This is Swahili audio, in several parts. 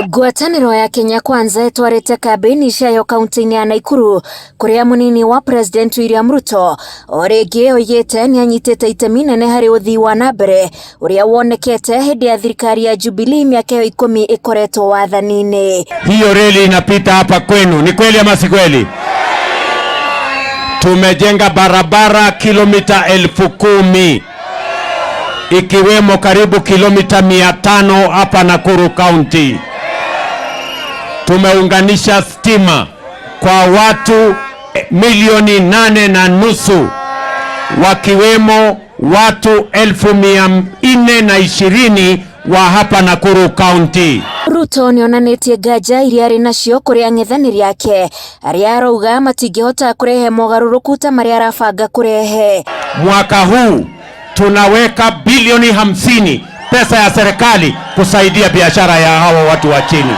Ngwatanĩro ya Kenya Kwanza ĩtwarĩte kambĩini ciayo kaunti-inĩ ya Nakuru kũrĩa mũnini wa President William Ruto o rĩngĩ oigĩte nĩ anyitĩte itemi inene harĩ ũthii wa nambere ũrĩa wonekete hĩndĩ ya thirikari ya Jubilee mĩaka ya 10 ĩkoretwo wathani-inĩ. Hiyo reli inapita hapa kwenu, ni kweli ama si kweli? Tumejenga barabara kilomita 10,000 ikiwemo karibu kilomita 500 hapa Nakuru County. Tumeunganisha stima kwa watu 8.5 wakiwemo watu 420,000 wa hapa Nakuru County. Ruto nĩonanĩtie nganja iria arĩ nacio kũrĩ ang'ethanĩri ake arĩa arauga matingĩhota kũrehe mogarũrũku ta marĩa arabanga kũrehe. Mwaka huu tunaweka bilioni 50 pesa ya serikali kusaidia biashara ya hawa watu wa chini.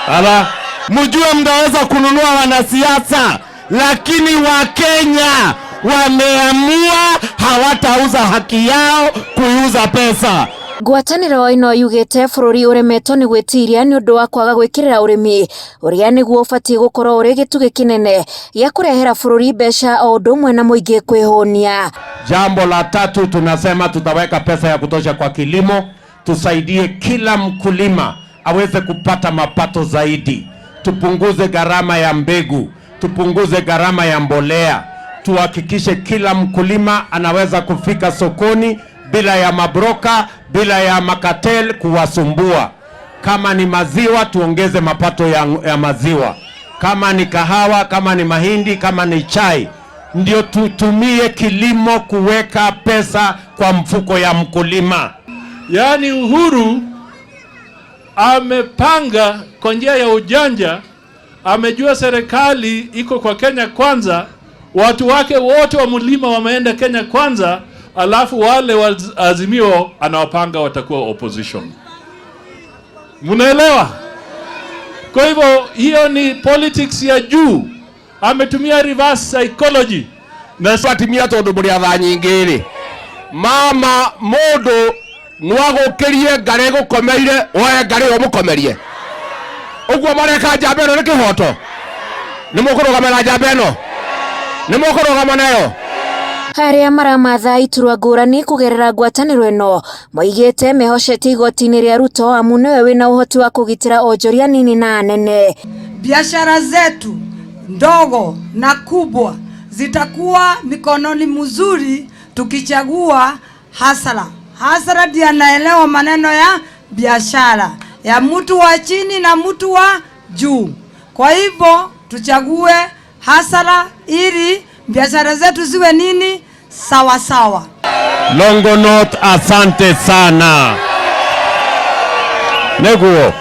Ala, mjue mnaweza kununua wanasiasa, lakini Wakenya wameamua hawatauza haki yao kuiuza pesa. Ngwatanĩro ĩno yugĩte bũrũri ũremetwo nĩ gwĩtiria nĩ ũndũ wa kwaga gwĩkĩrĩra ũrĩmi ũrĩa nĩguo ũbatiĩ gũkorwo ũrĩ gĩtugĩ kĩnene gĩa kũrehera bũrũri mbeca o ũndũ ũmwe na mũingĩ kwĩhũnia. Jambo la tatu, tunasema tutaweka pesa ya kutosha kwa kilimo, tusaidie kila mkulima aweze kupata mapato zaidi. Tupunguze gharama ya mbegu, tupunguze gharama ya mbolea, tuhakikishe kila mkulima anaweza kufika sokoni bila ya mabroka, bila ya makatel kuwasumbua. Kama ni maziwa, tuongeze mapato ya maziwa. Kama ni kahawa, kama ni mahindi, kama ni chai, ndio tutumie kilimo kuweka pesa kwa mfuko ya mkulima. Yaani Uhuru amepanga kwa njia ya ujanja, amejua serikali iko kwa Kenya Kwanza, watu wake wote wa mlima wameenda Kenya Kwanza, alafu wale wa Azimio anawapanga watakuwa opposition. Munaelewa? Kwa hivyo hiyo ni politics ya juu. Ametumia reverse psychology. Na swatimia tondu muri atha nyingĩ mama mundu nwagukirie ngare gukomeire oe ngare o mukomerie uguo mareka njamba ĩno nĩ kĩhoto nĩ mũkũrũgamĩra njamba ĩno nĩ mũkũrũgama nayo. Harĩa maramatha iturwa ngũrani kũgerera ngwatanĩro ĩno moigĩte mehocetie igoti-inĩ rĩa Ruto amu nĩwe wĩna ũhoti wa kũgitĩra onjoria nini na nene. Biashara zetu ndogo na kubwa zitakuwa mikononi mzuri tukichagua Hasara. Hasara ndiye anaelewa maneno ya biashara ya mtu wa chini na mtu wa juu. Kwa hivyo tuchague Hasara ili biashara zetu ziwe nini? Sawa sawa. Longonot, asante sana. Neguo.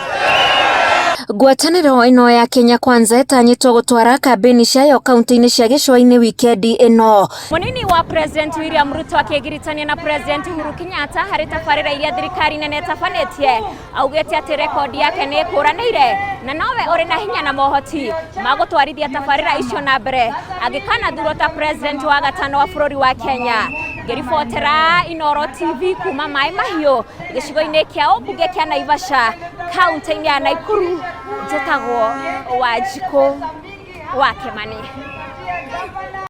Ngwatanĩro ĩno ya Kenya Kwanza ĩtanyĩtwo gũtwara kambĩini ciayo kaunti-inĩ cia gĩcũa-inĩ wikendi ĩno. Mũnini wa President William Ruto akĩgiritania na President Uhuru Kenyatta harĩ tabarĩra iria thirikari nene tabanĩtie, augĩte atĩ rekondi yake nĩ ĩkũranĩire na nowe ũrĩ na hinya na mohoti ma gũtwarithia tabarĩra icio na mbere angĩkana thurwo ta President wa gatano wa bũrũri wa Kenya. Ngĩribotera Inooro TV kuma Maĩ Mahiũ gĩcigo-inĩ kĩa ũmbunge kĩa Naivasha kaunti-inĩ ya Nakuru, njĩtagwo Wanjikũ wa Kĩmani.